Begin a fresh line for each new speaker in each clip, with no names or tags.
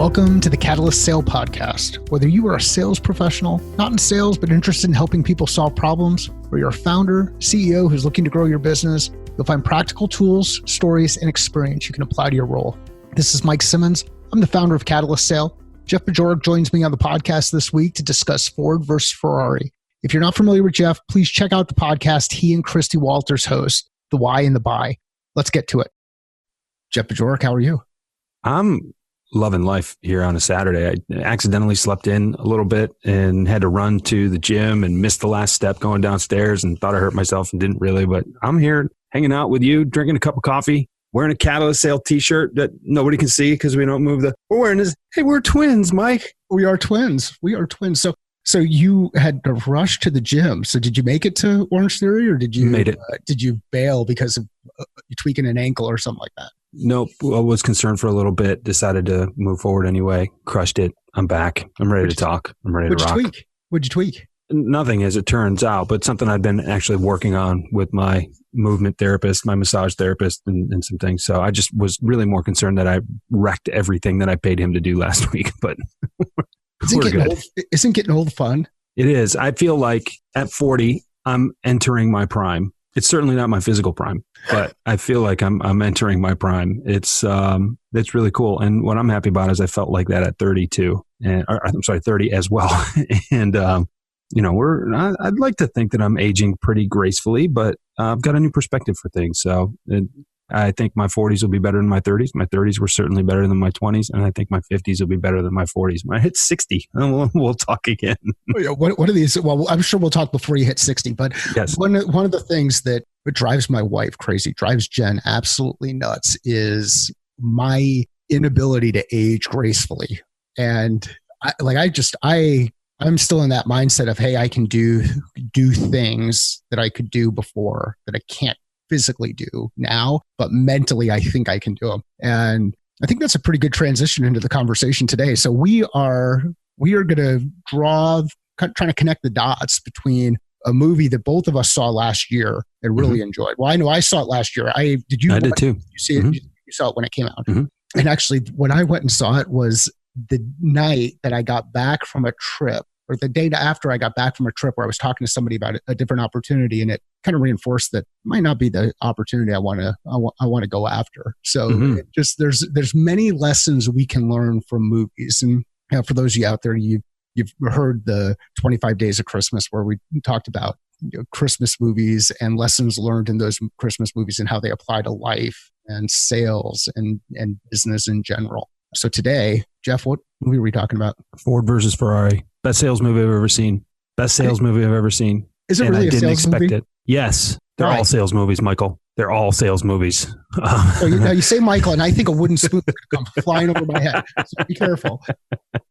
Welcome to the Catalyst Sale Podcast. Whether you are a sales professional, not in sales, but interested in helping people solve problems, or you're a founder, CEO who's looking to grow your business, you'll find practical tools, stories, and experience you can apply to your role. This is Mike Simmons. I'm the founder of Catalyst Sale. Jeff Bajorek joins me on the podcast this week to discuss Ford versus Ferrari. If you're not familiar with Jeff, please check out the podcast he and Christy Walters host, The Why and the Buy. Let's get to it. Jeff Bajorek, how are you?
I'm loving life here on a Saturday. I accidentally slept in a little bit and had to run to the gym and missed the last step going downstairs and thought I hurt myself and didn't really, but I'm here hanging out with you, drinking a cup of coffee, wearing a Catalyst Sale t-shirt that nobody can see because we don't move we're wearing this. Hey, we're twins, Mike.
We are twins. So you had to rush to the gym. So did you make it to Orange Theory, or did you
made it?
Did you bail because of you tweaking an ankle or something like that?
Nope. I was concerned for a little bit, decided to move forward anyway, crushed it. I'm back. I'm ready to talk. I'm ready to rock.
What'd you tweak?
Nothing, as it turns out, but something I've been actually working on with my movement therapist, my massage therapist, and some things. So I just was really more concerned that I wrecked everything that I paid him to do last week, but
Isn't getting old fun?
It is. I feel like at 40, I'm entering my prime. It's certainly not my physical prime, but I feel like I'm entering my prime. It's really cool. And what I'm happy about is I felt like that at 32, and 30 as well. And I'd like to think that I'm aging pretty gracefully, but I've got a new perspective for things. So I think my 40s will be better than my 30s. My 30s were certainly better than my 20s, and I think my 50s will be better than my 40s. When I hit 60, we'll talk again.
What are these? Well, I'm sure we'll talk before you hit 60, but
yes.
One of the things that drives my wife crazy, drives Jen absolutely nuts, is my inability to age gracefully. And I'm still in that mindset of, hey, I can do things that I could do before that I can't physically do now, but mentally I think I can do them. And I think that's a pretty good transition into the conversation today. So we are going to trying to connect the dots between a movie that both of us saw last year and really enjoyed. Well, I know I saw it last year. I did too.
You
see it? You saw it when it came out. And actually, when I went and saw it was the night that I got back from a trip, or the day after I got back from a trip where I was talking to somebody about a different opportunity, and it kind of reinforced that it might not be the opportunity I want to go after. So there's many lessons we can learn from movies. And for those of you out there, you've heard the 25 Days of Christmas, where we talked about Christmas movies and lessons learned in those Christmas movies and how they apply to life and sales and business in general. So today, Jeff, what movie are we talking about?
Ford versus Ferrari. Best sales movie I've ever seen. Best sales movie I've ever seen.
Is it really a sales movie? And I didn't expect it.
Yes. They're all sales movies, Michael. They're all sales movies.
So you say Michael, and I think a wooden spoon could come flying over my head. So be careful.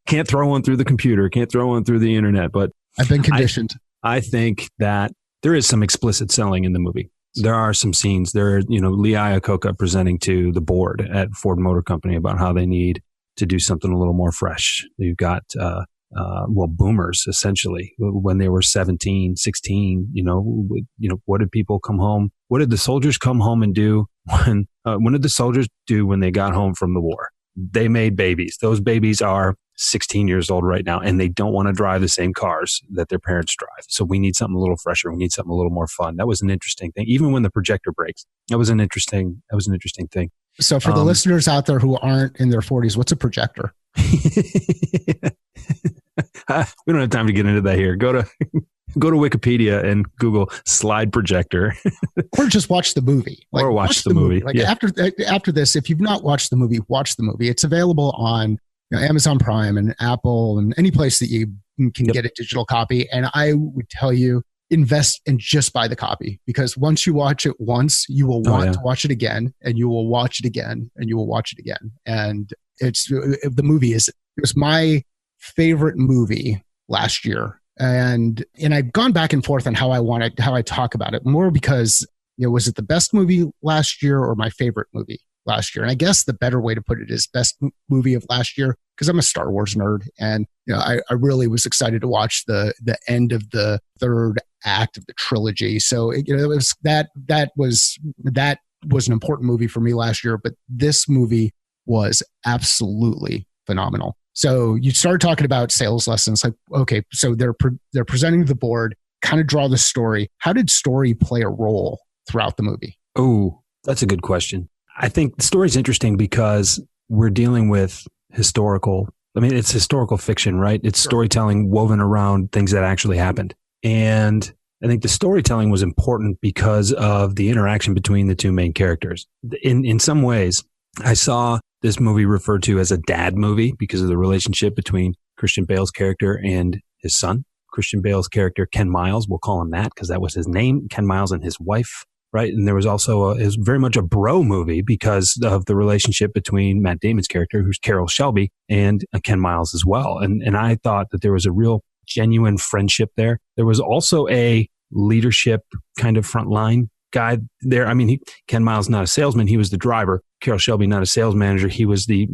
Can't throw one through the computer. Can't throw one through the internet. But
I've been conditioned.
I think that there is some explicit selling in the movie. There are some scenes. Lee Iacocca presenting to the board at Ford Motor Company about how they need to do something a little more fresh. You've got, boomers, essentially, when they were 17, 16, what did people come home? What did the soldiers come home and do when did the soldiers do when they got home from the war? They made babies. Those babies are 16 years old right now, and they don't want to drive the same cars that their parents drive. So we need something a little fresher. We need something a little more fun. That was an interesting thing. Even when the projector breaks, that was an interesting thing. So
for the listeners out there who aren't in their 40s, what's a projector?
We don't have time to get into that here. Go to Wikipedia and Google slide projector.
Or just watch the movie.
Or watch the movie.
After this, if you've not watched the movie, watch the movie. It's available on Amazon Prime and Apple and any place that you can get a digital copy. And I would tell you, invest and just buy the copy, because once you watch it once, you will want to watch it again, and you will watch it again, and you will watch it again. And it was my favorite movie last year. And I've gone back and forth on how I talk about it, more because, was it the best movie last year or my favorite movie last year? And I guess the better way to put it is best movie of last year, because I'm a Star Wars nerd, and I really was excited to watch the end of the third act of the trilogy. So it was that was an important movie for me last year. But this movie was absolutely phenomenal. So you started talking about sales lessons. Like, okay, so they're presenting the board, kind of draw the story. How did story play a role throughout the movie?
Oh, that's a good question. I think the story's interesting because we're dealing with it's historical fiction, right? It's storytelling woven around things that actually happened. And I think the storytelling was important because of the interaction between the two main characters. In some ways, I saw this movie referred to as a dad movie because of the relationship between Christian Bale's character and his son. Christian Bale's character, Ken Miles, we'll call him that because that was his name, Ken Miles and his wife, right? And there was also it was very much a bro movie because of the relationship between Matt Damon's character, who's Carroll Shelby, and Ken Miles as well. And I thought that there was a real genuine friendship there. There was also a leadership kind of frontline guy there. I mean, Ken Miles not a salesman. He was the driver. Carroll Shelby not a sales manager. He was the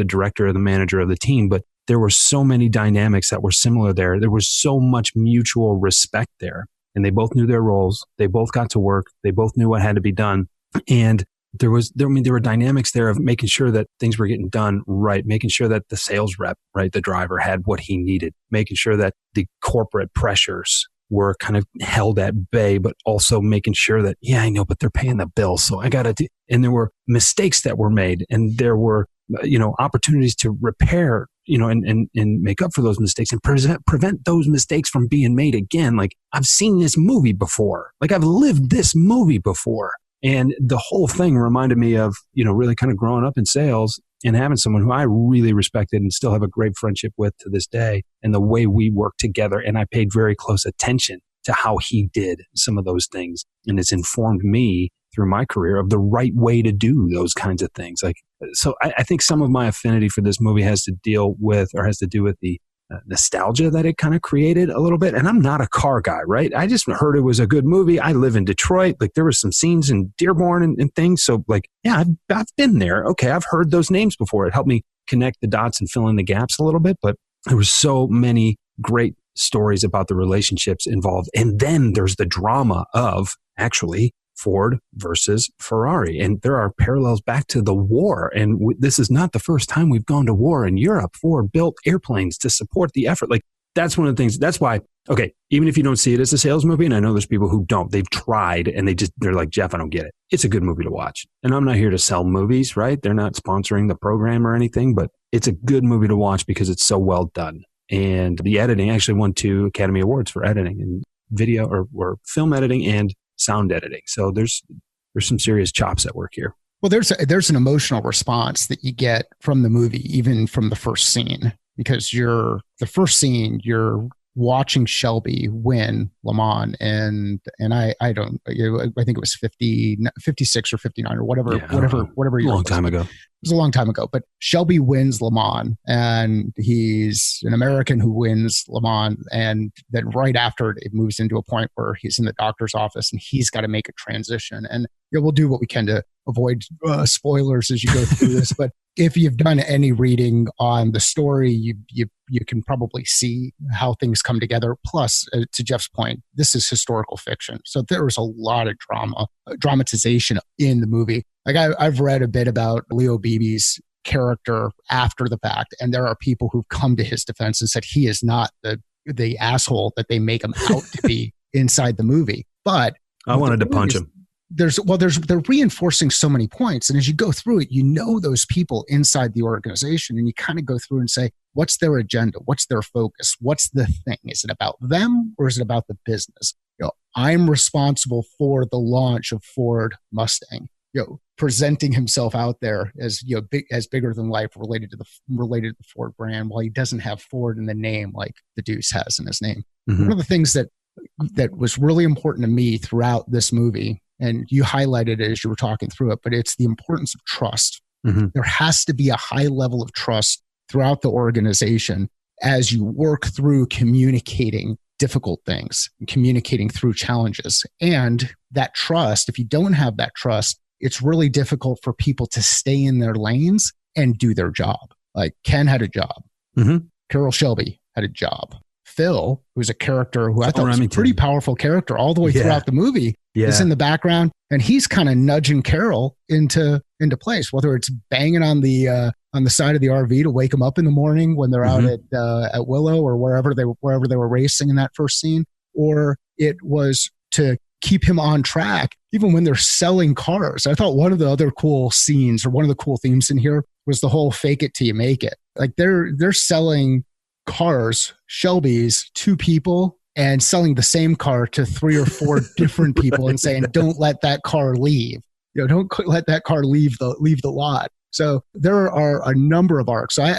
director or the manager of the team. But there were so many dynamics that were similar there. There was so much mutual respect there. And they both knew their roles. They both got to work. They both knew what had to be done. And there were dynamics there of making sure that things were getting done right, making sure that the sales rep, right, the driver had what he needed, making sure that the corporate pressures were kind of held at bay, but also making sure that, yeah, I know, but they're paying the bill. So I got to do, and there were mistakes that were made and there were, opportunities to repair, and make up for those mistakes and prevent those mistakes from being made again. Like, I've seen this movie before. Like, I've lived this movie before. And the whole thing reminded me of, really kind of growing up in sales and having someone who I really respected and still have a great friendship with to this day, and the way we work together. And I paid very close attention to how he did some of those things. And it's informed me through my career of the right way to do those kinds of things. So I think some of my affinity for this movie has to do with the nostalgia that it kind of created a little bit. And I'm not a car guy, right? I just heard it was a good movie. I live in Detroit. Like, there were some scenes in Dearborn and things. So yeah, I've been there. Okay. I've heard those names before. It helped me connect the dots and fill in the gaps a little bit, but there were so many great stories about the relationships involved. And then there's the drama of actually Ford versus Ferrari. And there are parallels back to the war. And this is not the first time we've gone to war in Europe. Ford built airplanes to support the effort. Like, that's one of the things. That's why, okay, even if you don't see it as a sales movie, and I know there's people who don't, they've tried and they're like, Jeff, I don't get it. It's a good movie to watch. And I'm not here to sell movies, right? They're not sponsoring the program or anything, but it's a good movie to watch because it's so well done. And the editing actually won 2 Academy Awards for editing and video or film editing and sound editing. So there's some serious chops at work here.
Well, there's an emotional response that you get from the movie, even from the first scene, because you're watching Shelby win Le Mans, and I think it was 56 or 59 or whatever
year. Long time ago.
It was a long time ago, but Shelby wins Le Mans, and he's an American who wins Le Mans. And then right after it moves into a point where he's in the doctor's office and he's got to make a transition. And we'll do what we can to avoid spoilers as you go through this. But if you've done any reading on the story, you can probably see how things come together. Plus, to Jeff's point, this is historical fiction. So there was a lot of dramatization in the movie. Like, I've read a bit about Leo Beebe's character after the fact, and there are people who've come to his defense and said he is not the asshole that they make him out to be inside the movie. But
I wanted to punch him.
They're reinforcing so many points. And as you go through it, those people inside the organization, and you kind of go through and say, what's their agenda? What's their focus? What's the thing? Is it about them or is it about the business? I'm responsible for the launch of Ford Mustang. Presenting himself out there as as bigger than life related to the Ford brand, while he doesn't have Ford in the name like the Deuce has in his name. Mm-hmm. One of the things that was really important to me throughout this movie, and you highlighted it as you were talking through it, but it's the importance of trust. Mm-hmm. There has to be a high level of trust throughout the organization as you work through communicating difficult things and communicating through challenges. And that trust, if you don't have that trust, it's really difficult for people to stay in their lanes and do their job. Like, Ken had a job. Mm-hmm. Carroll Shelby had a job. Phil, who's a character who I thought was a pretty powerful character all the way throughout the movie, is in the background, and he's kind of nudging Carroll into place, whether it's banging on the on the side of the RV to wake them up in the morning when they're out at Willow or wherever they were racing in that first scene, or it was to keep him on track even when they're selling cars. I thought one of the other cool scenes, or one of the cool themes in here, was the whole fake it till you make it. Like they're selling cars, Shelby's, to people, and selling the same car to 3 or 4 different people and saying, don't let that car leave. Don't let that car leave the lot. So there are a number of arcs. So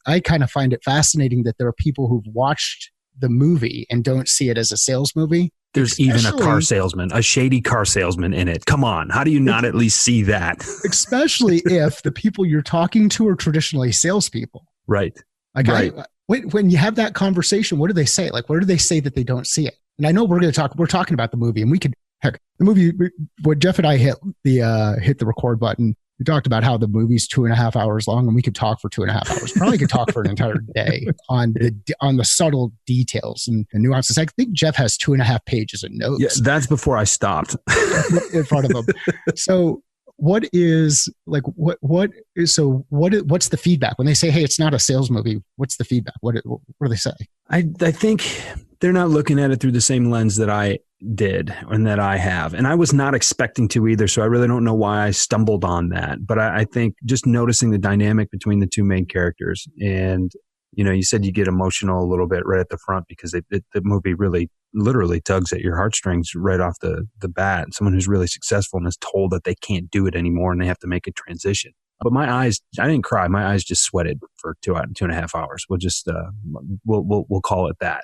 I kind of find it fascinating that there are people who've watched the movie and don't see it as a sales movie.
There's even a car salesman, a shady car salesman in it. Come on. How do you not at least see that? Especially
if the people you're talking to are traditionally salespeople.
Right.
Like right. When you have that conversation, what do they say? Like, where do they say that they don't see it? And I know we're talking about the movie, and we could, heck, the movie, when Jeff and I hit the record button, we talked about how the movie's 2.5 hours long, and we could talk for 2.5 hours. Probably could talk for an entire day on the subtle details and nuances. I think Jeff has 2.5 pages of notes.
Yeah, that's before I stopped
in front of him. So what's the feedback when they say, hey, it's not a sales movie? What's the feedback? What do they say?
I think they're not looking at it through the same lens that I did and that I have. And I was not expecting to either. So I really don't know why I stumbled on that. But I think just noticing the dynamic between the two main characters, and, you said you get emotional a little bit right at the front because the movie really literally tugs at your heartstrings right off the bat. Someone who's really successful and is told that they can't do it anymore and they have to make a transition. But my eyes, I didn't cry. My eyes just sweated for 2.5 hours. We'll just, we'll call it that.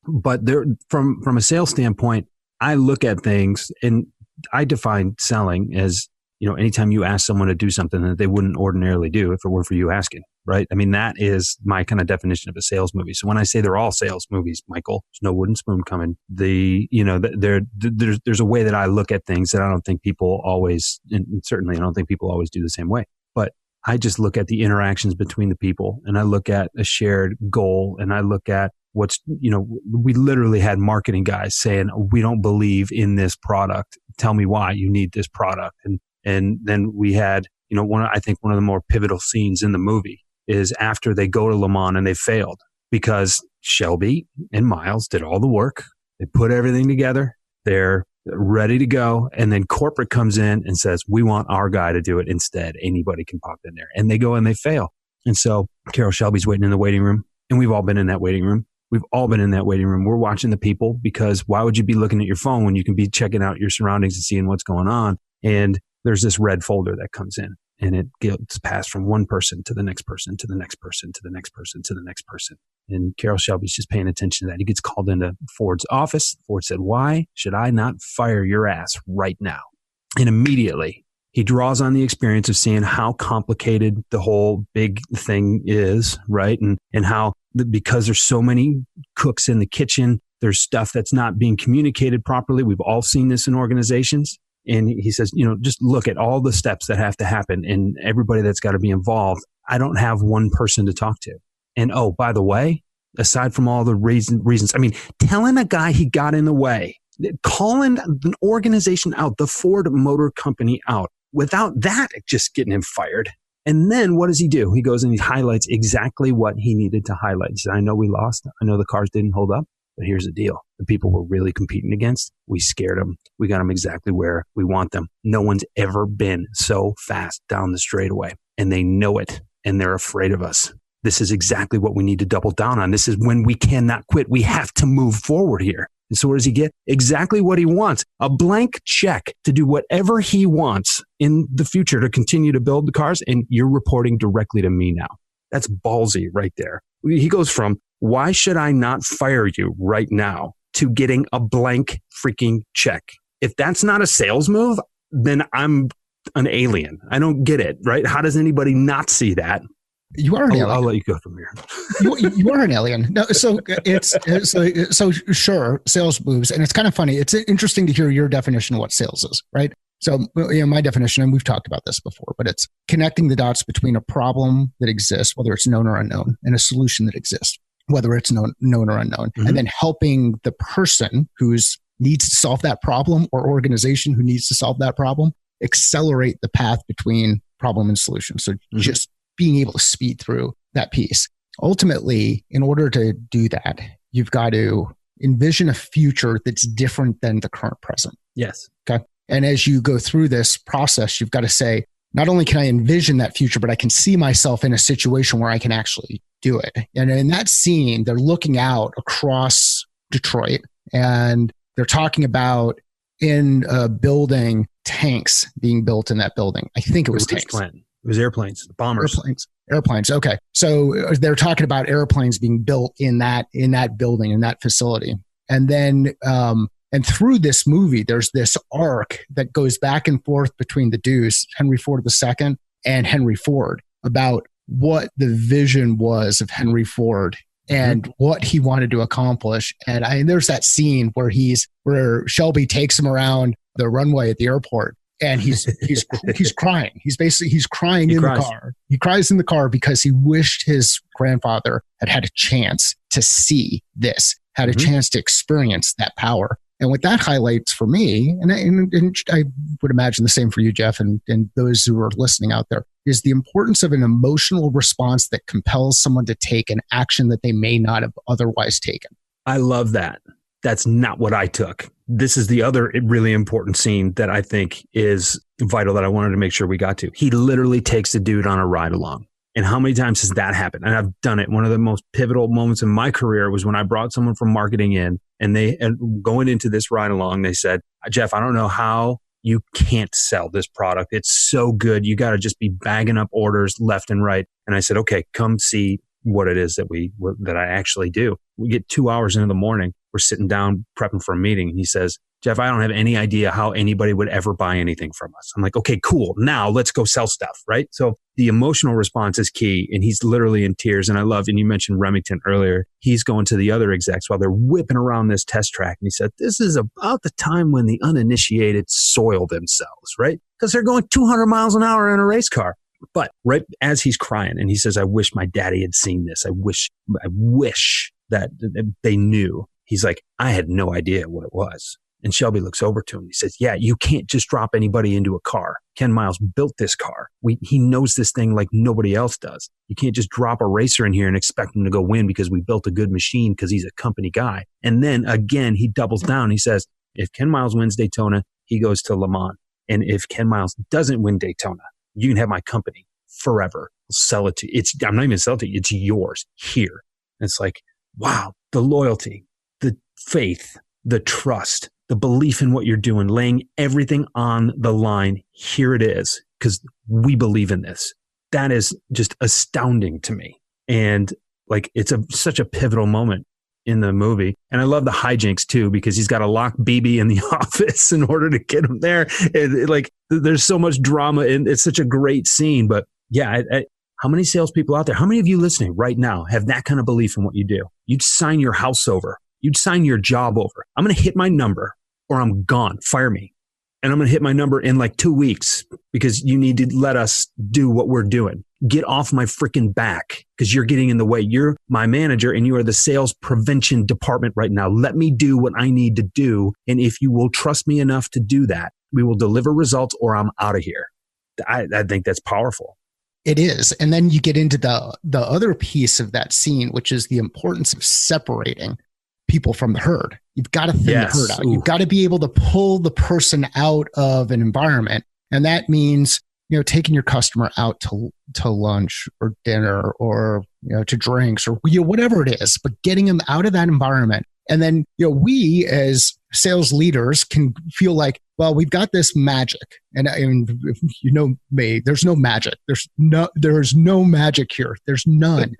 But there, from a sales standpoint, I look at things and I define selling as, anytime you ask someone to do something that they wouldn't ordinarily do if it were for you asking, right? I mean, that is my kind of definition of a sales movie. So when I say they're all sales movies, Michael, there's no wooden spoon coming. There's a way that I look at things that I don't think people always, and certainly I don't think people always do the same way. But I just look at the interactions between the people, and I look at a shared goal, and I look at we literally had marketing guys saying, we don't believe in this product. Tell me why you need this product. And then we had, I think one of the more pivotal scenes in the movie is after they go to Le Mans and they failed because Shelby and Miles did all the work. They put everything together. They're ready to go. And then corporate comes in and says, we want our guy to do it instead. Anybody can pop in there. And they go and they fail. And so Carroll Shelby's waiting in the waiting room. And we've all been in that waiting room. We've all been in that waiting room. We're watching the people, because why would you be looking at your phone when you can be checking out your surroundings and seeing what's going on? And there's this red folder that comes in, and it gets passed from one person to the next person, to the next person, to the next person, to the next person. And Carroll Shelby's just paying attention to that. He gets called into Ford's office. Ford said, why should I not fire your ass right now? And immediately he draws on the experience of seeing how complicated the whole big thing is, right? And how, because there's so many cooks in the kitchen, there's stuff that's not being communicated properly. We've all seen this in organizations. And he says, just look at all the steps that have to happen and everybody that's got to be involved. I don't have one person to talk to. And oh, by the way, aside from all the reasons, I mean, telling a guy he got in the way, calling an organization out, the Ford Motor Company out, without that just getting him fired. And then what does he do? He goes and he highlights exactly what he needed to highlight. He said, I know we lost. I know the cars didn't hold up. But here's the deal. The people we're really competing against, we scared them. We got them exactly where we want them. No one's ever been so fast down the straightaway. And they know it. And they're afraid of us. This is exactly what we need to double down on. This is when we cannot quit. We have to move forward here. And so what does he get? Exactly what he wants. A blank check to do whatever he wants in the future to continue to build the cars. And you're reporting directly to me now. That's ballsy right there. He goes from, why should I not fire you right now, to getting a blank freaking check. If that's not a sales move, then I'm an alien. I don't get it, right? How does anybody not see that?
You are an alien.
I'll let you go from here.
you are an alien. No, so so sure, sales moves, and it's kind of funny. It's interesting to hear your definition of what sales is, right? So my definition, and we've talked about this before, but it's connecting the dots between a problem that exists, whether it's known or unknown, and a solution that exists, whether it's known or unknown, and then helping the person who needs to solve that problem or organization who needs to solve that problem accelerate the path between problem and solution. So just being able to speed through that piece. Ultimately, in order to do that, you've got to envision a future that's different than the current present.
Yes.
Okay. And as you go through this process, you've got to say, not only can I envision that future, but I can see myself in a situation where I can actually do it. And in that scene, they're looking out across Detroit and they're talking about in a building, tanks being built in that building. I think it was tanks.
It was airplanes, bombers.
Airplanes. Okay. So they're talking about airplanes being built in that building, in that facility. And then, and through this movie, there's this arc that goes back and forth between the dudes, Henry Ford II and Henry Ford, about what the vision was of Henry Ford and what he wanted to accomplish. And there's that scene where Shelby takes him around the runway at the airport. And he's crying. He's crying in the car. He cries in the car because he wished his grandfather had a chance to see this, had a chance to experience that power. And what that highlights for me, and I would imagine the same for you, Jeff, and those who are listening out there, is the importance of an emotional response that compels someone to take an action that they may not have otherwise taken.
I love that. That's not what I took. This is the other really important scene that I think is vital that I wanted to make sure we got to. He literally takes the dude on a ride along. And how many times has that happened? And I've done it. One of the most pivotal moments in my career was when I brought someone from marketing in and going into this ride along, they said, Jeff, I don't know how you can't sell this product. It's so good. You got to just be bagging up orders left and right. And I said, okay, come see what it is that I actually do. We get 2 hours into the morning. We're sitting down prepping for a meeting. And he says, Jeff, I don't have any idea how anybody would ever buy anything from us. I'm like, okay, cool. Now let's go sell stuff, right? So the emotional response is key. And he's literally in tears. And I love, and you mentioned Remington earlier. He's going to the other execs while they're whipping around this test track. And he said, this is about the time when the uninitiated soil themselves, right? Because they're going 200 miles an hour in a race car. But right as he's crying and he says, I wish my daddy had seen this. I wish that they knew. He's like, I had no idea what it was. And Shelby looks over to him. He says, yeah, you can't just drop anybody into a car. Ken Miles built this car. He knows this thing like nobody else does. You can't just drop a racer in here and expect him to go win because we built a good machine because he's a company guy. And then again, he doubles down. He says, if Ken Miles wins Daytona, he goes to Le Mans. And if Ken Miles doesn't win Daytona, you can have my company forever. I'll sell it to you. I'm not even selling it to you. It's yours here. And it's like, wow, the loyalty, the faith, the trust, the belief in what you're doing, laying everything on the line. Here it is, because we believe in this. That is just astounding to me. And like, it's such a pivotal moment in the movie. And I love the hijinks too, because he's got to lock BB in the office in order to get him there. And like, there's so much drama and it's such a great scene. But yeah, how many salespeople out there, how many of you listening right now have that kind of belief in what you do? You'd sign your house over. You'd sign your job over. I'm going to hit my number or I'm gone. Fire me. And I'm going to hit my number in like 2 weeks because you need to let us do what we're doing. Get off my freaking back because you're getting in the way. You're my manager and you are the sales prevention department right now. Let me do what I need to do. And if you will trust me enough to do that, we will deliver results or I'm out of here. I think that's powerful.
It is. And then you get into the other piece of that scene, which is the importance of separating people from the herd. You've got to thin the herd out. You've got to be able to pull the person out of an environment. And that means, taking your customer out to lunch or dinner or, to drinks or, whatever it is, but getting them out of that environment. And then, we as sales leaders can feel like, well, we've got this magic. And me, there's no magic. There's no magic here. There's none.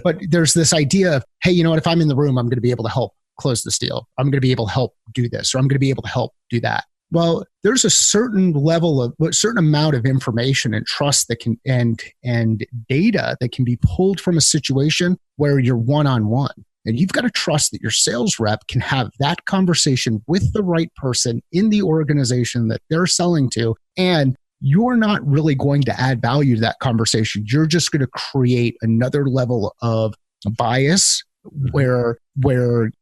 But there's this idea of, hey, if I'm in the room, I'm going to be able to help close this deal. I'm going to be able to help do this, or I'm going to be able to help do that. Well, there's a certain amount of information and trust that can, and data that can be pulled from a situation where you're one-on-one. And you've got to trust that your sales rep can have that conversation with the right person in the organization that they're selling to. And you're not really going to add value to that conversation. You're just going to create another level of bias where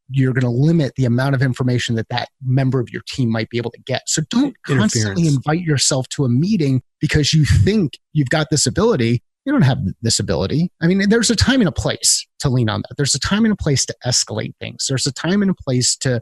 you're going to limit the amount of information that member of your team might be able to get. So don't constantly invite yourself to a meeting because you think you've got this ability. you don't have this ability. I mean, there's a time and a place to lean on that. There's a time and a place to escalate things. There's a time and a place to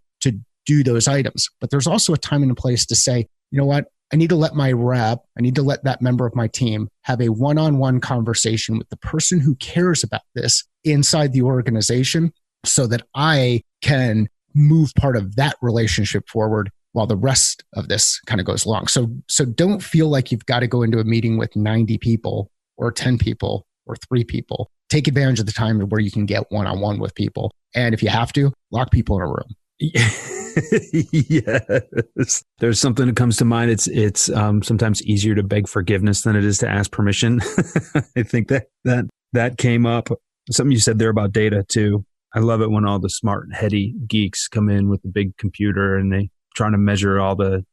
do those items. But there's also a time and a place to say, you know what? I need to let my rep, I need to let that member of my team have a one-on-one conversation with the person who cares about this inside the organization so that I can move part of that relationship forward while the rest of this kind of goes along. So don't feel like you've got to go into a meeting with 90 people or 10 people or 3 people. Take advantage of the time where you can get one-on-one with people. And if you have to, lock people in a room.
Yes. There's something that comes to mind. It's sometimes easier to beg forgiveness than it is to ask permission. I think that came up. Something you said there about data too. I love it when all the smart, heady geeks come in with the big computer and they trying to measure all the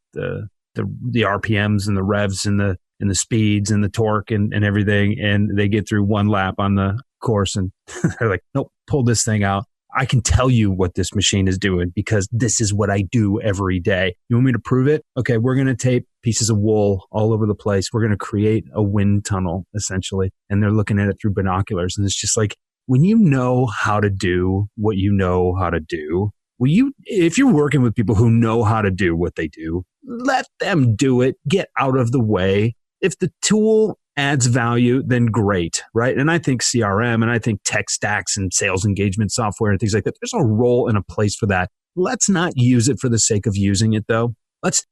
RPMs and the revs and the speeds and the torque and everything. And they get through one lap on the course and they're like, nope, pull this thing out. I can tell you what this machine is doing because this is what I do every day. You want me to prove it? Okay, we're going to tape pieces of wool all over the place. We're going to create a wind tunnel, essentially. And they're looking at it through binoculars. And it's just like, when you know how to do what you know how to do, if you're working with people who know how to do what they do, let them do it. Get out of the way. If the tool adds value, then great, right? And I think CRM and I think tech stacks and sales engagement software and things like that, there's a role and a place for that. Let's not use it for the sake of using it, though. Let's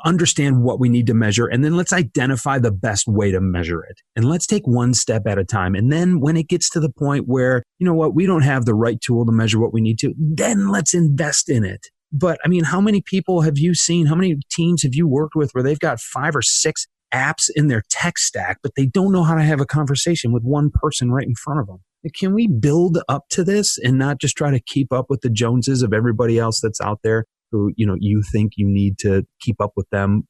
understand what we need to measure, and then let's identify the best way to measure it. And let's take one step at a time. And then when it gets to the point where, you know what, we don't have the right tool to measure what we need to, then let's invest in it. But I mean, how many people have you seen? How many teams have you worked with where they've got 5 or 6 apps in their tech stack, but they don't know how to have a conversation with one person right in front of them? Can we build up to this and not just try to keep up with the Joneses of everybody else that's out there who, you know, you think you need to keep up with them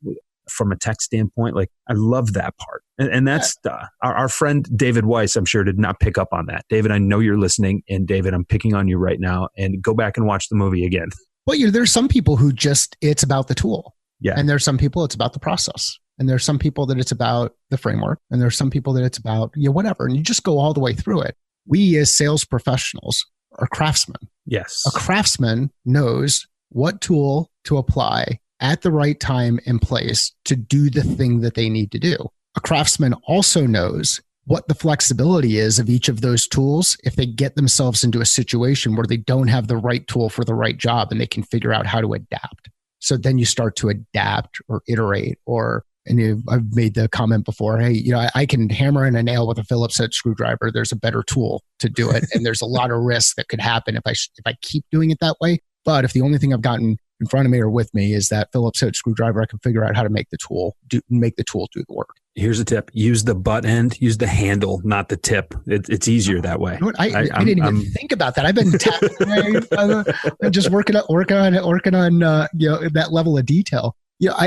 from a tech standpoint? Like, I love that part. And that's our friend David Weiss, I'm sure, did not pick up on that. David, I know you're listening. And David, I'm picking on you right now. And go back and watch the movie again.
Well, there's some people who just, it's about the tool.
Yeah.
And there's some people it's about the process. And there's some people that it's about the framework. And there's some people that it's about, whatever. And you just go all the way through it. We as sales professionals are craftsmen.
Yes.
A craftsman knows what tool to apply at the right time and place to do the thing that they need to do. A craftsman also knows what the flexibility is of each of those tools if they get themselves into a situation where they don't have the right tool for the right job and they can figure out how to adapt. So then you start to adapt or iterate I've made the comment before, hey, I can hammer in a nail with a Phillips head screwdriver. There's a better tool to do it. And there's a lot of risk that could happen if I keep doing it that way. But if the only thing I've gotten in front of me or with me is that Phillips head screwdriver, I can figure out how to make the tool do the work.
Here's a tip. Use the butt end, use the handle, not the tip. It's easier that way.
I didn't even think about that. I've been just working on that level of detail.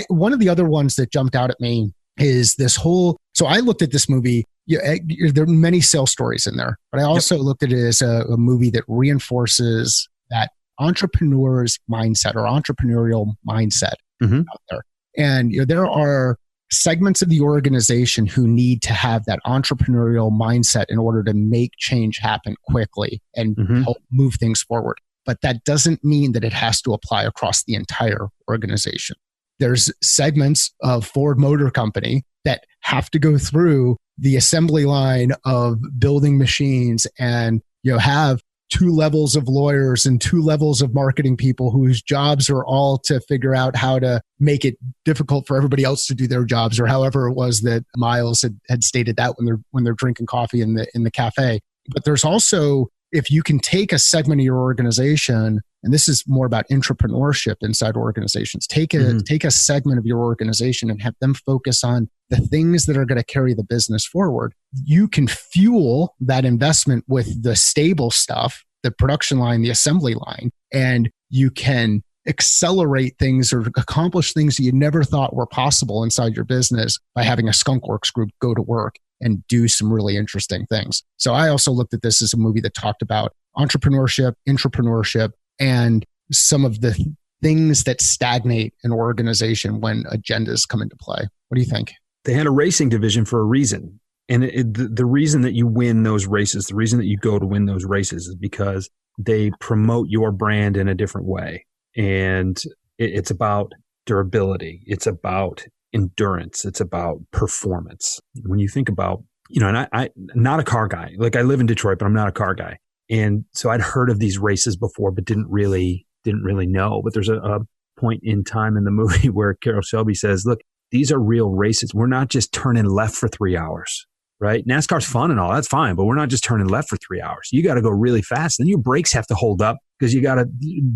One of the other ones that jumped out at me is this whole, so I looked at this movie, there are many sales stories in there, but I also looked at it as a movie that reinforces that entrepreneur's mindset or entrepreneurial mindset out there. And there are segments of the organization who need to have that entrepreneurial mindset in order to make change happen quickly and help move things forward. But that doesn't mean that it has to apply across the entire organization. There's segments of Ford Motor Company that have to go through the assembly line of building machines and have 2 levels of lawyers and 2 levels of marketing people whose jobs are all to figure out how to make it difficult for everybody else to do their jobs, or however it was that Miles had stated that when they're drinking coffee in the cafe. But there's also, if you can take a segment of your organization, and this is more about entrepreneurship inside organizations, take a segment of your organization and have them focus on the things that are going to carry the business forward. You can fuel that investment with the stable stuff, the production line, the assembly line, and you can accelerate things or accomplish things that you never thought were possible inside your business by having a skunkworks group go to work and do some really interesting things. So I also looked at this as a movie that talked about entrepreneurship, intrapreneurship, and some of the things that stagnate an organization when agendas come into play. What do you think?
They had a racing division for a reason. And the reason that you win those races, the reason that you go to win those races is because they promote your brand in a different way. And it's about durability. It's about endurance. It's about performance. When you think about, and I'm not a car guy. Like, I live in Detroit, but I'm not a car guy. And so I'd heard of these races before, but didn't really know. But there's a point in time in the movie where Carroll Shelby says, look, these are real races. We're not just turning left for 3 hours, right? NASCAR's fun and all, that's fine, but we're not just turning left for 3 hours. You got to go really fast. Then your brakes have to hold up because you got to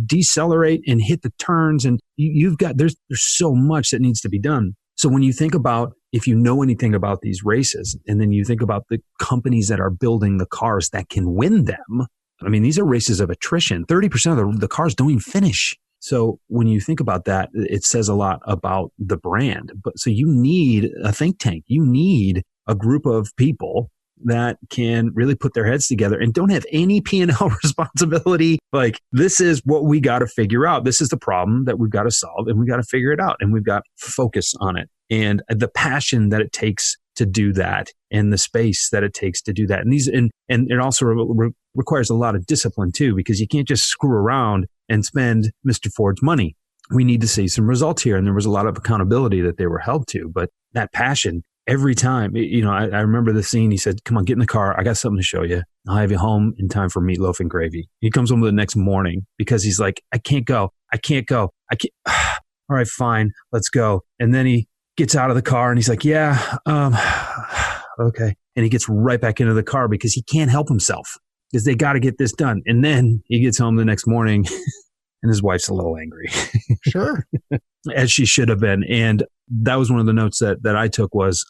decelerate and hit the turns. And there's so much that needs to be done. So when you think about, if you know anything about these races, and then you think about the companies that are building the cars that can win them, I mean, these are races of attrition. 30% of the cars don't even finish. So when you think about that, it says a lot about the brand. But so you need a think tank. You need a group of people that can really put their heads together and don't have any P&L responsibility. Like, this is what we got to figure out. This is the problem that we've got to solve, and we got to figure it out, and we've got to focus on it. And the passion that it takes to do that, and the space that it takes to do that. And it also requires a lot of discipline too, because you can't just screw around and spend Mr. Ford's money. We need to see some results here. And there was a lot of accountability that they were held to, but that passion every time, I remember the scene. He said, come on, get in the car. I got something to show you. I'll have you home in time for meatloaf and gravy. He comes home the next morning because he's like, I can't go. I can't. All right, fine. Let's go. And then he gets out of the car and he's like, yeah, okay. And he gets right back into the car because he can't help himself, because they got to get this done. And then he gets home the next morning and his wife's a little angry.
Sure.
As she should have been. And that was one of the notes that I took was,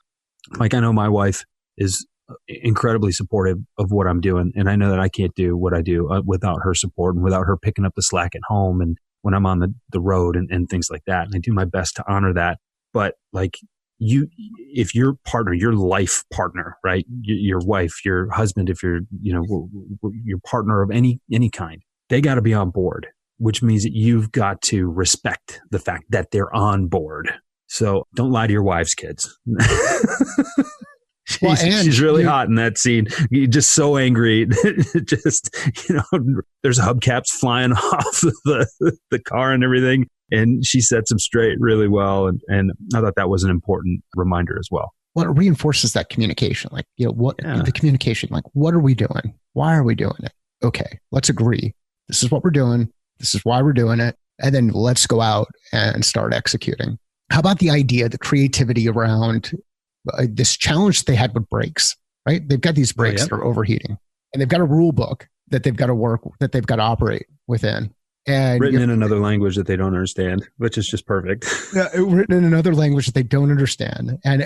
like, I know my wife is incredibly supportive of what I'm doing. And I know that I can't do what I do without her support and without her picking up the slack at home and when I'm on the road and things like that. And I do my best to honor that. But like, if your partner, your life partner, right? Your wife, your husband, if you're, your partner of any kind, they got to be on board, which means that you've got to respect the fact that they're on board. So don't lie to your wives, kids. She's really hot in that scene. You're just so angry. Just, there's hubcaps flying off the car and everything. And she sets him straight really well. And I thought that was an important reminder as well.
Well, it reinforces that communication. Like, the communication, like, what are we doing? Why are we doing it? Okay, let's agree. This is what we're doing. This is why we're doing it. And then let's go out and start executing. How about the idea, the creativity around this challenge they had with brakes, right? They've got these brakes that are overheating, and they've got a rule book that they've got to work, that they've got to operate within. And
written in another language that they don't understand, which is just perfect.
Written in another language that they don't understand. And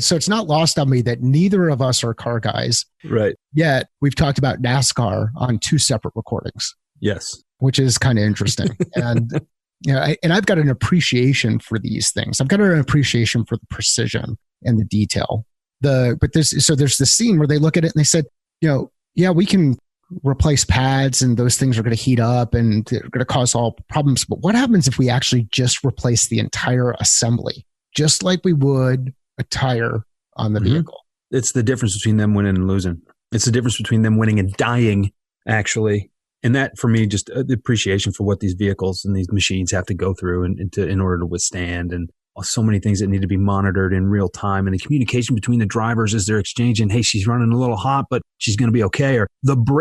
so it's not lost on me that neither of us are car guys.
Right.
Yet we've talked about NASCAR on 2 separate recordings.
Yes.
Which is kind of interesting. And and I've got an appreciation for these things. I've got an appreciation for the precision and the detail. But there's this scene where they look at it and they said, we can replace pads and those things are going to heat up and they're going to cause all problems. But what happens if we actually just replace the entire assembly, just like we would a tire on the vehicle?
It's the difference between them winning and losing. It's the difference between them winning and dying, actually. And that, for me, just the appreciation for what these vehicles and these machines have to go through in order to withstand, and so many things that need to be monitored in real time, and the communication between the drivers as they're exchanging, hey, she's running a little hot, but she's going to be okay. Or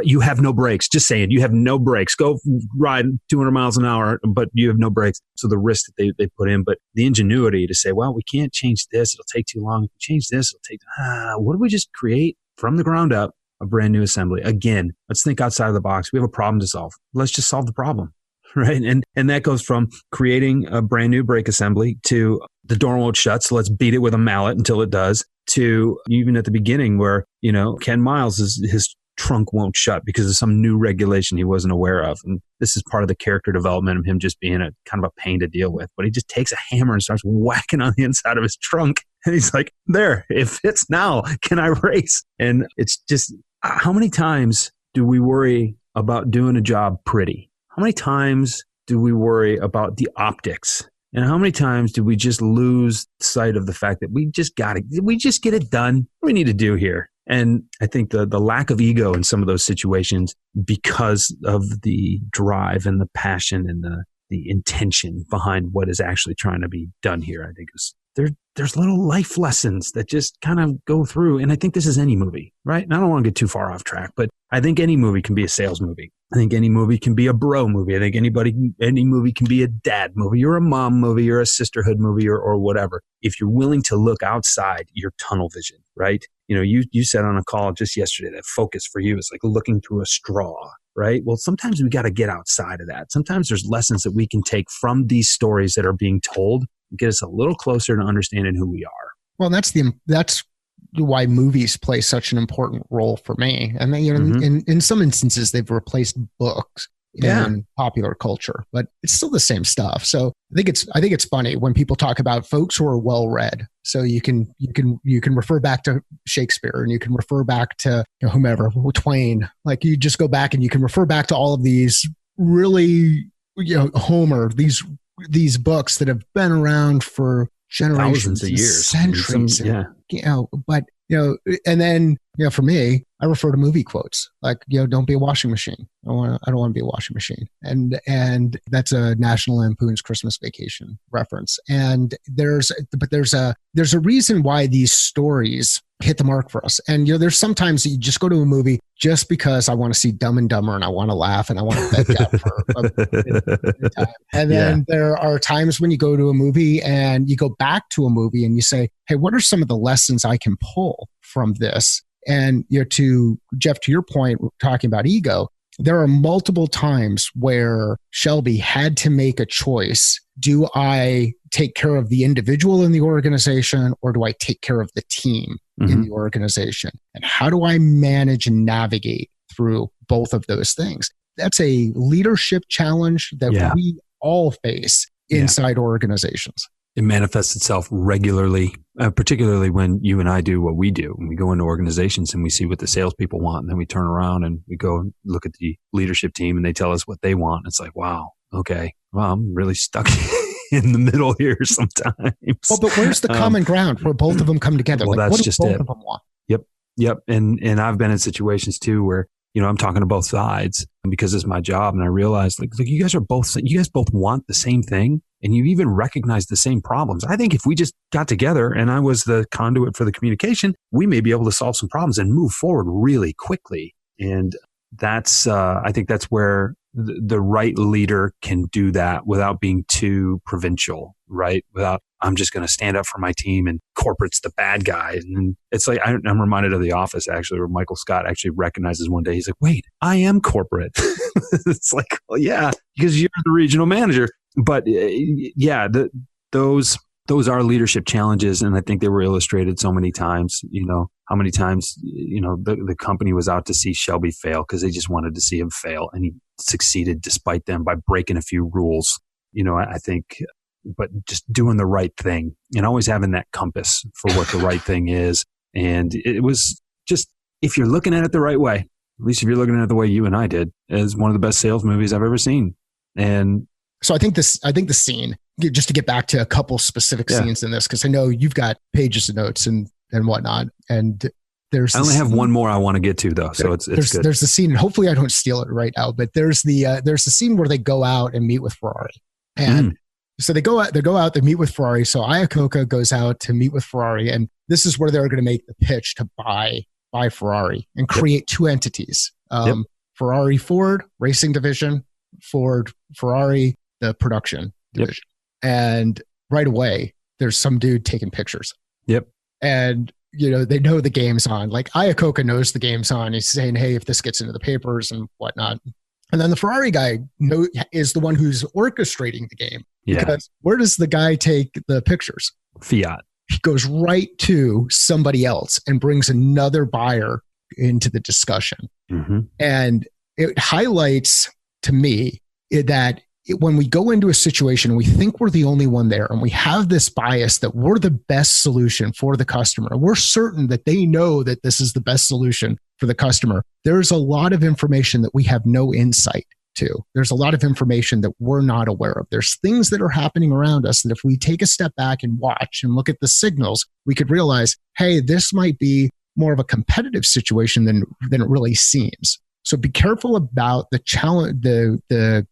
you have no brakes. Just saying, you have no brakes. Go ride 200 miles an hour, but you have no brakes. So the risk that they put in, but the ingenuity to say, well, we can't change this. It'll take too long. If we change this, it'll take, what do we just create from the ground up? A brand new assembly. Again, let's think outside of the box. We have a problem to solve. Let's just solve the problem, right? And that goes from creating a brand new brake assembly to the door won't shut, so let's beat it with a mallet until it does, to even at the beginning where, Ken Miles, his trunk won't shut because of some new regulation he wasn't aware of. And this is part of the character development of him just being a kind of a pain to deal with. But he just takes a hammer and starts whacking on the inside of his trunk. And he's like, there, it fits now. Can I race? And it's just, how many times do we worry about doing a job pretty? How many times do we worry about the optics And how many times do we just lose sight of the fact that we just get it done? What do we need to do here? And I think the lack of ego in some of those situations, because of the drive and the passion and the intention behind what is actually trying to be done here, I think there's little life lessons that just kind of go through. And I think this is any movie, right? And I don't want to get too far off track, but I think any movie can be a sales movie. I think any movie can be a bro movie. I think any movie can be a dad movie or a mom movie or a sisterhood movie or whatever. If you're willing to look outside your tunnel vision, right? You know, you said on a call just yesterday that focus for you is like looking through a straw, right? Well, sometimes we got to get outside of that. Sometimes there's lessons that we can take from these stories that are being told and get us a little closer to understanding who we are.
Well, that's why movies play such an important role for me. And then, you know, in some instances, they've replaced books in popular culture, but it's still the same stuff. So I think it's funny when people talk about folks who are well read. So you can refer back to Shakespeare and you can refer back to, you know, whomever, Twain. Like you just go back and you can refer back to all of these really, you know, Homer, these books that have been around for generations,
thousands of years,
centuries. You know, but you know, and then, you know, for me, I refer to movie quotes like, you know, don't be a washing machine. I don't want to be a washing machine. And that's a National Lampoon's Christmas Vacation reference. And there's a reason why these stories hit the mark for us. And, you know, there's sometimes that you just go to a movie just because I want to see Dumb and Dumber and I want to laugh and I want to bed down for a time. And then there are times when you go to a movie and you go back to a movie and you say, hey, what are some of the lessons I can pull from this? And, you know, to Jeff, to your point, we're talking about ego, there are multiple times where Shelby had to make a choice. Do I take care of the individual in the organization or do I take care of the team in the organization? And how do I manage and navigate through both of those things? That's a leadership challenge that we all face inside organizations.
It manifests itself regularly, particularly when you and I do what we do. When we go into organizations and we see what the salespeople want, and then we turn around and we go and look at the leadership team and they tell us what they want. It's like, wow, okay, well, I'm really stuck in the middle here sometimes.
Well, but where's the common ground where both of them come together?
Well,
like,
that's just
both
it.
Of them want?
Yep. And I've been in situations too where, you know, I'm talking to both sides because it's my job. And I realized like you guys both want the same thing and you even recognize the same problems. I think if we just got together and I was the conduit for the communication, we may be able to solve some problems and move forward really quickly. And that's, I think that's where the right leader can do that without being too provincial, right? Without, I'm just going to stand up for my team and corporate's the bad guy. And it's like, I'm reminded of The Office actually, where Michael Scott actually recognizes one day, he's like, wait, I am corporate. It's like, well, yeah, because you're the regional manager. But those are leadership challenges. And I think they were illustrated so many times, you know, how many times, you know, the company was out to see Shelby fail because they just wanted to see him fail. And he succeeded despite them by breaking a few rules, you know, I think, but just doing the right thing and always having that compass for what the right thing is. And it was just, if you're looking at it the right way, at least if you're looking at it the way you and I did, is one of the best sales movies I've ever seen. And
so I think the scene, just to get back to a couple specific scenes in this, because I know you've got pages of notes and whatnot. And I only have
one more I want to get to though. So it's good.
There's the scene, and hopefully I don't steal it right now, but there's the scene where they go out and meet with Ferrari. And so they go out, they meet with Ferrari. So Iacocca goes out to meet with Ferrari. And this is where they're going to make the pitch to buy Ferrari and create two entities. Ferrari Ford racing division, Ford Ferrari, the production division. And right away, there's some dude taking pictures. And, you know, they know the game's on. Like Iacocca knows the game's on. He's saying, hey, if this gets into the papers and whatnot. And then the Ferrari guy is the one who's orchestrating the game. Because where does the guy take the pictures?
Fiat.
He goes right to somebody else and brings another buyer into the discussion. And it highlights to me that when we go into a situation and we think we're the only one there and we have this bias that we're the best solution for the customer, we're certain that they know that this is the best solution for the customer. There's a lot of information that we have no insight too. There's a lot of information that we're not aware of. There's things that are happening around us that if we take a step back and watch and look at the signals, we could realize, hey, this might be more of a competitive situation than it really seems. So be careful about the challenge, the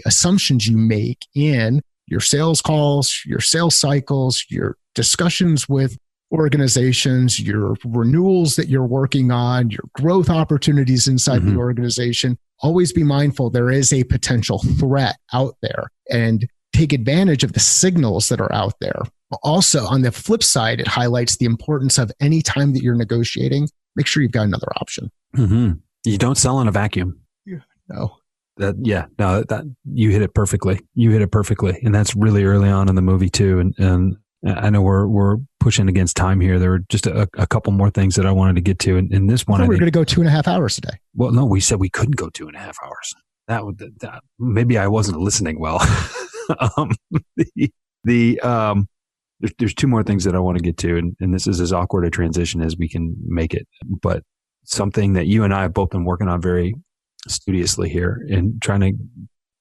assumptions you make in your sales calls, your sales cycles, your discussions with organizations, your renewals that you're working on, your growth opportunities inside the organization. Always be mindful there is a potential threat out there and take advantage of the signals that are out there. Also, on the flip side, it highlights the importance of any time that you're negotiating, make sure you've got another option.
You don't sell in a vacuum.
No.
That you hit it perfectly. And that's really early on in the movie too. And I know we're pushing against time here. There were just a couple more things that I wanted to get to. And this one,
we're going to go 2.5 hours today.
Well, no, we said we couldn't go 2.5 hours. That maybe I wasn't listening well. There's two more things that I want to get to, and this is as awkward a transition as we can make it. But something that you and I have both been working on very studiously here and trying to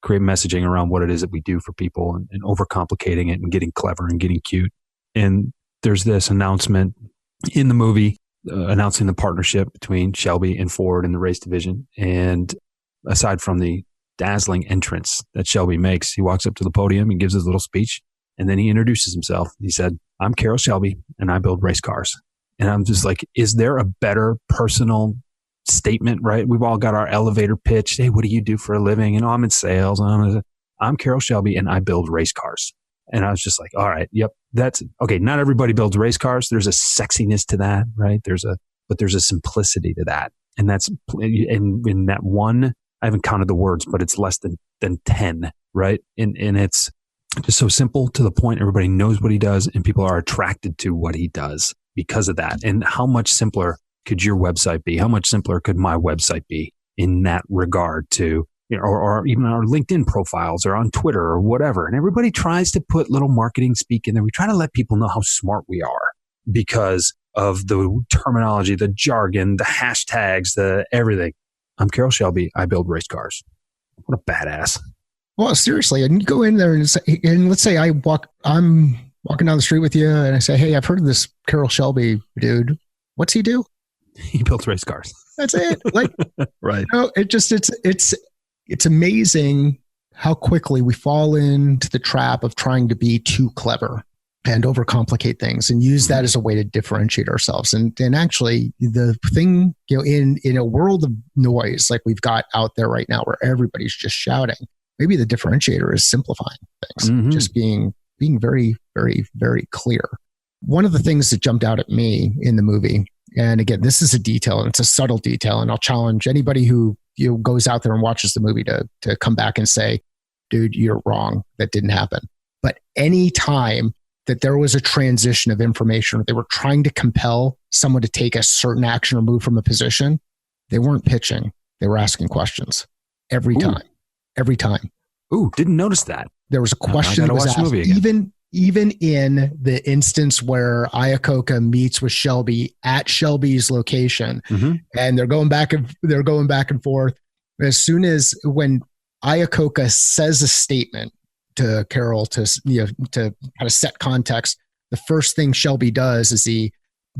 create messaging around what it is that we do for people and overcomplicating it and getting clever and getting cute. And there's this announcement in the movie announcing the partnership between Shelby and Ford in the race division. And aside from the dazzling entrance that Shelby makes, he walks up to the podium and gives his little speech. And then he introduces himself. He said, "I'm Carroll Shelby and I build race cars." And I'm just like, is there a better personal statement, right? We've all got our elevator pitch. Hey, what do you do for a living? And I'm in sales. I'm Carroll Shelby and I build race cars. And I was just like, all right, yep, that's okay. Not everybody builds race cars. There's a sexiness to that, right? But there's a simplicity to that. And that's in that one, I haven't counted the words, but it's less than 10, right? And it's just so simple to the point. Everybody knows what he does and people are attracted to what he does because of that. And how much simpler could your website be? How much simpler could my website be in that regard to, or even our LinkedIn profiles or on Twitter or whatever. And everybody tries to put little marketing speak in there. We try to let people know how smart we are because of the terminology, the jargon, the hashtags, the everything. I'm Carroll Shelby. I build race cars. What a badass.
Well, seriously, and you go in there and let's say I'm walking down the street with you and I say, "Hey, I've heard of this Carroll Shelby dude. What's he do?"
He builds race cars.
That's it. Like,
right.
It's amazing how quickly we fall into the trap of trying to be too clever and overcomplicate things and use that as a way to differentiate ourselves. And actually the thing, in a world of noise like we've got out there right now where everybody's just shouting, maybe the differentiator is simplifying things, just being very, very, very clear. One of the things that jumped out at me in the movie, and again, this is a detail and it's a subtle detail, and I'll challenge anybody who goes out there and watches the movie to come back and say, "Dude, you're wrong. That didn't happen." But any time that there was a transition of information, or they were trying to compel someone to take a certain action or move from a position, they weren't pitching. They were asking questions every time. Every time.
Ooh, didn't notice that.
There was a question that was asked, even in the instance where Iacocca meets with Shelby at Shelby's location, and they're going back and forth. As soon as when Iacocca says a statement to Carroll to kind of set context, the first thing Shelby does is he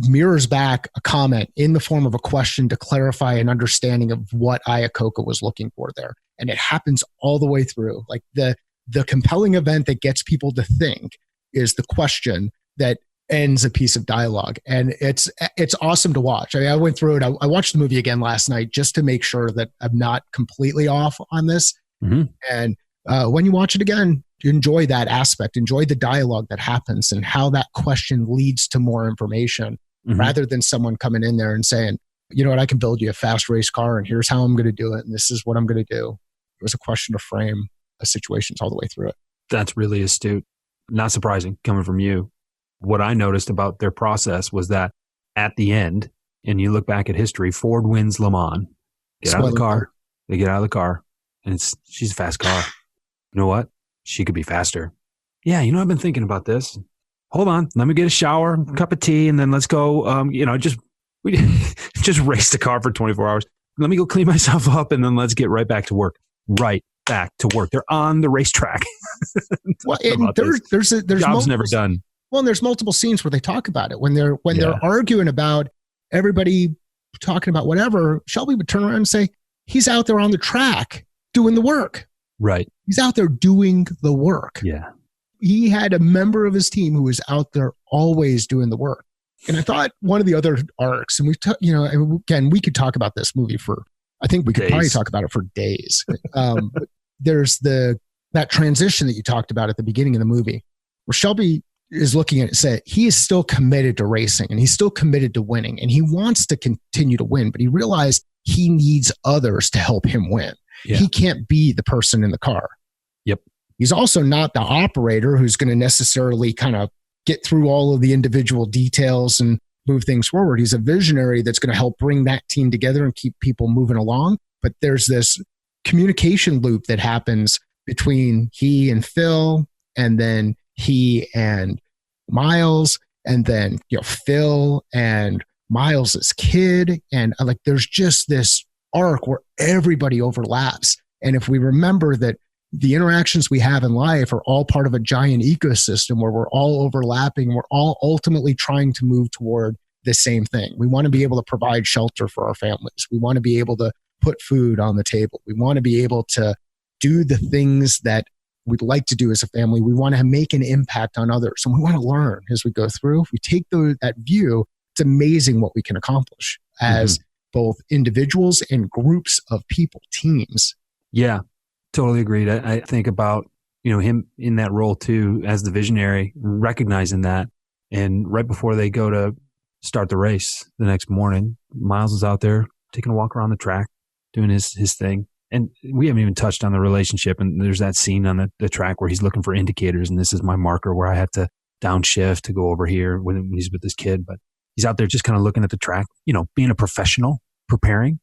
mirrors back a comment in the form of a question to clarify an understanding of what Iacocca was looking for there. And it happens all the way through. Like the compelling event that gets people to think is the question that ends a piece of dialogue. And it's awesome to watch. I mean, I went through it. I watched the movie again last night just to make sure that I'm not completely off on this. And when you watch it again, enjoy that aspect, enjoy the dialogue that happens and how that question leads to more information rather than someone coming in there and saying, "You know what, I can build you a fast race car and here's how I'm going to do it. And this is what I'm going to do." It was a question to frame situations all the way through it.
That's really astute. Not surprising coming from you. What I noticed about their process was that at the end, and you look back at history, Ford wins Le Mans. Get out of the car. They get out of the car and she's a fast car. You know what? She could be faster. Yeah. I've been thinking about this. Hold on. Let me get a shower, a cup of tea, and then let's go, we just race the car for 24 hours. Let me go clean myself up and then let's get right back to work. right back to work. They're on the racetrack.
Well, and there's
job's never done.
Well, and there's multiple scenes where they talk about it when they're arguing about everybody talking about whatever. Shelby would turn around and say, "He's out there on the track doing the work."
Right.
He's out there doing the work.
Yeah.
He had a member of his team who was out there always doing the work. And I thought one of the other arcs, and again, we could talk about this movie for, I think we could probably talk about it for days. But there's that transition that you talked about at the beginning of the movie, where Shelby is looking at it, said he is still committed to racing and he's still committed to winning and he wants to continue to win, but he realized he needs others to help him win. Yeah. He can't be the person in the car.
Yep.
He's also not the operator who's going to necessarily kind of get through all of the individual details and move things forward. He's a visionary that's going to help bring that team together and keep people moving along. But there's this communication loop that happens between he and Phil, and then he and Miles, and then Phil and Miles's kid. And like there's just this arc where everybody overlaps. And if we remember that the interactions we have in life are all part of a giant ecosystem where we're all overlapping, we're all ultimately trying to move toward the same thing. We want to be able to provide shelter for our families. We want to be able to put food on the table. We want to be able to do the things that we'd like to do as a family. We want to make an impact on others. And we want to learn as we go through. If we take that view, it's amazing what we can accomplish as both individuals and groups of people, teams.
Yeah, totally agreed. I think about, him in that role too, as the visionary, recognizing that. And right before they go to start the race the next morning, Miles is out there taking a walk around the track, doing his thing. And we haven't even touched on the relationship. And there's that scene on the track where he's looking for indicators. And this is my marker where I have to downshift to go over here when he's with this kid. But he's out there just kind of looking at the track, being a professional, preparing.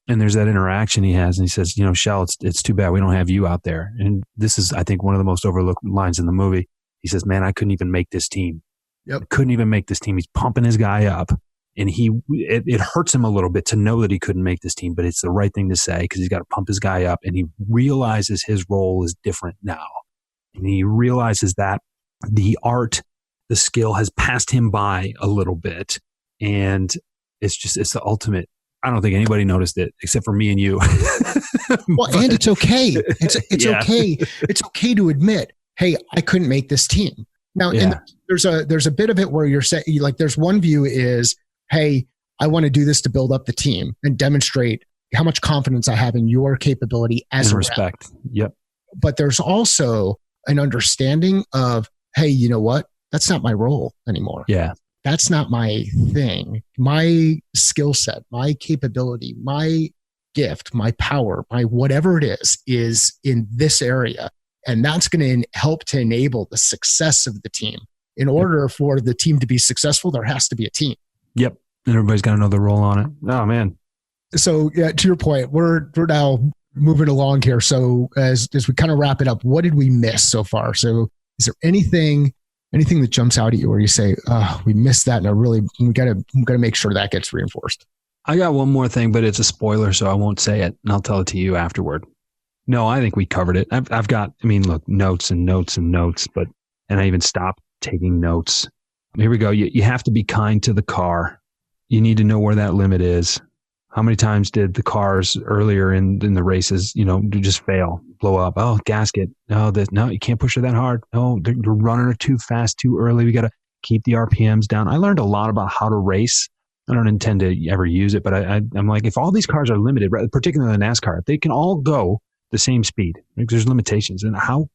And there's that interaction he has. And he says, Shell, it's too bad we don't have you out there. And this is, I think, one of the most overlooked lines in the movie. He says, man, I couldn't even make this team.
Yep.
Couldn't even make this team. He's pumping his guy up. And it hurts him a little bit to know that he couldn't make this team, but it's the right thing to say because he's got to pump his guy up. And he realizes his role is different now. And he realizes that the art, the skill has passed him by a little bit. And it's the ultimate. I don't think anybody noticed it except for me and you.
Well, and it's okay. It's
Yeah.
okay. It's okay to admit, hey, I couldn't make this team. Now, and there's a bit of it where you're saying, like, there's one view is, hey, I want to do this to build up the team and demonstrate how much confidence I have in your capability as a
respect.
rep.
Yep.
But there's also an understanding of, hey, you know what? That's not my role anymore.
Yeah.
That's not my thing. My skill set, my capability, my gift, my power, my whatever it is in this area. And that's going to help to enable the success of the team. In order for the team to be successful, there has to be a team.
Yep. And everybody's got to know their role on it. Oh, man.
So yeah, to your point, we're now moving along here. So as we kind of wrap it up, what did we miss so far? So is there anything that jumps out at you where you say, oh, we missed that and we got to make sure that gets reinforced?
I got one more thing, but it's a spoiler, so I won't say it, and I'll tell it to you afterward. No, I think we covered it. I've got, notes and notes and notes, and I even stopped taking notes. Here we go. You have to be kind to the car. You need to know where that limit is. How many times did the cars earlier in the races, just fail, blow up? Oh, gasket. No, you can't push her that hard. No, you're running her too fast, too early. We got to keep the RPMs down. I learned a lot about how to race. I don't intend to ever use it, but I'm like, if all these cars are limited, particularly in NASCAR, if they can all go the same speed, there's limitations. And how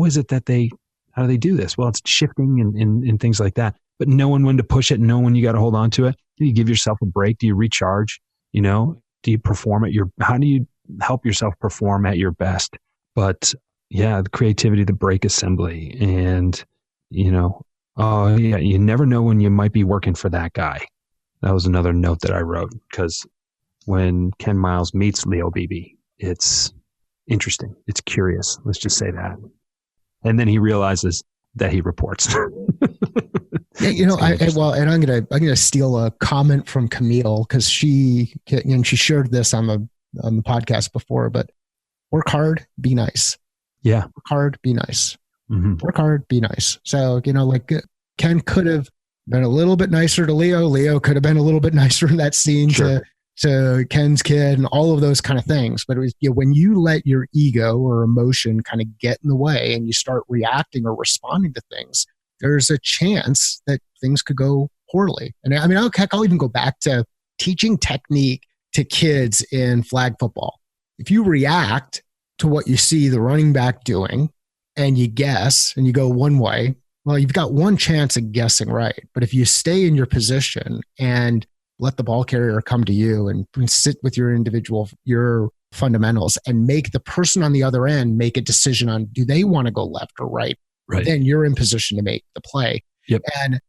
is it that how do they do this? Well, it's shifting and things like that, but knowing when to push it, knowing when you got to hold on to it. Do you give yourself a break? Do you recharge? Do you perform how do you help yourself perform at your best? But yeah, the creativity, the brake assembly, and, you never know when you might be working for that guy. That was another note that I wrote, because when Ken Miles meets Leo Beebe, it's interesting. It's curious. Let's just say that. And then he realizes that he reports.
Yeah, and I'm gonna steal a comment from Camille, because she shared this on the podcast before, but work hard, be nice.
Yeah.
Work hard, be nice. Work hard, be nice. So, like Ken could have been a little bit nicer to Leo. Leo could have been a little bit nicer in that scene to Ken's kid and all of those kind of things. But it was, when you let your ego or emotion kind of get in the way and you start reacting or responding to things, there's a chance that things could go poorly. And I mean, I'll even go back to teaching technique to kids in flag football. If you react to what you see the running back doing and you guess and you go one way, well, you've got one chance of guessing right. But if you stay in your position and let the ball carrier come to you and sit with your fundamentals and make the person on the other end make a decision on, do they want to go left or right?
Right.
Then you're in position to make the play.
Yep.
And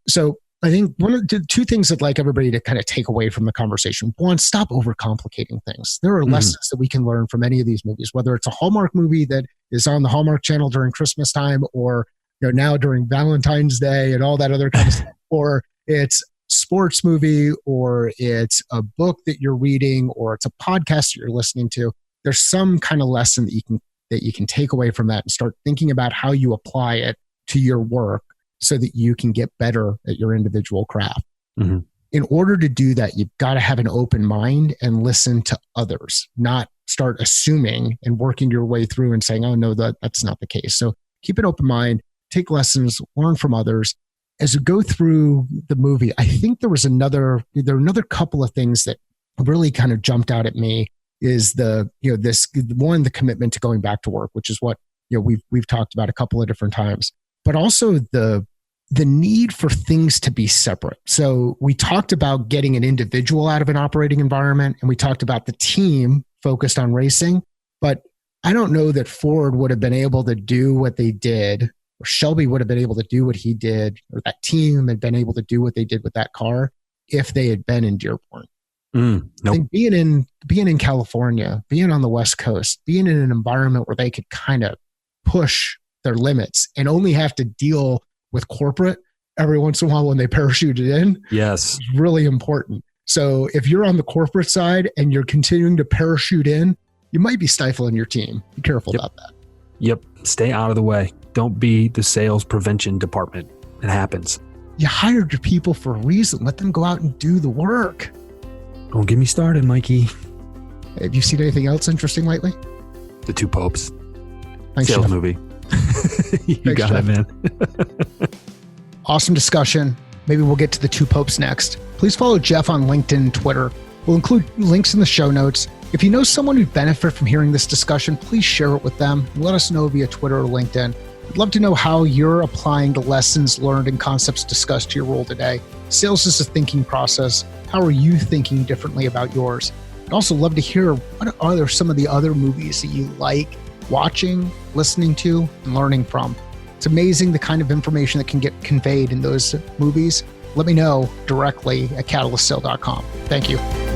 so I think one of the two things I'd like everybody to kind of take away from the conversation: one, stop overcomplicating things. There are lessons that we can learn from any of these movies, whether it's a Hallmark movie that is on the Hallmark Channel during Christmas time, or now during Valentine's Day and all that other kind of stuff, or it's sports movie, or it's a book that you're reading, or it's a podcast that you're listening to. There's some kind of lesson that you can take away from that and start thinking about how you apply it to your work so that you can get better at your individual craft. In order to do that, you've got to have an open mind and listen to others, not start assuming and working your way through and saying, oh no, that's not the case. So keep an open mind, take lessons, learn from others. As we go through the movie, I think there were another couple of things that really kind of jumped out at me. Is the commitment to going back to work, which is what we've talked about a couple of different times, but also the need for things to be separate. So we talked about getting an individual out of an operating environment, and we talked about the team focused on racing, but I don't know that Ford would have been able to do what they did, or Shelby would have been able to do what he did, or that team had been able to do what they did with that car if they had been in Dearborn.
Nope.
I think being in California, being on the West Coast, being in an environment where they could kind of push their limits and only have to deal with corporate every once in a while when they parachuted in,
yes,
is really important. So if you're on the corporate side and you're continuing to parachute in, you might be stifling your team. Be careful about that.
Yep. Stay out of the way. Don't be the sales prevention department. It happens.
You hired your people for a reason. Let them go out and do the work.
Don't get me started, Mikey.
Have you seen anything else interesting lately?
The Two Popes.
Thanks,
Sales
Jeff.
movie. You
Thanks,
got
Jeff.
it, man.
Awesome discussion. Maybe we'll get to the Two Popes next. Please follow Jeff on LinkedIn and Twitter. We'll include links in the show notes. If you know someone who'd benefit from hearing this discussion, please share it with them. Let us know via Twitter or LinkedIn. I'd love to know how you're applying the lessons learned and concepts discussed to your role today. Sales is a thinking process. How are you thinking differently about yours? I'd also love to hear what are some of the other movies that you like watching, listening to, and learning from. It's amazing the kind of information that can get conveyed in those movies. Let me know directly at catalystsale.com. Thank you.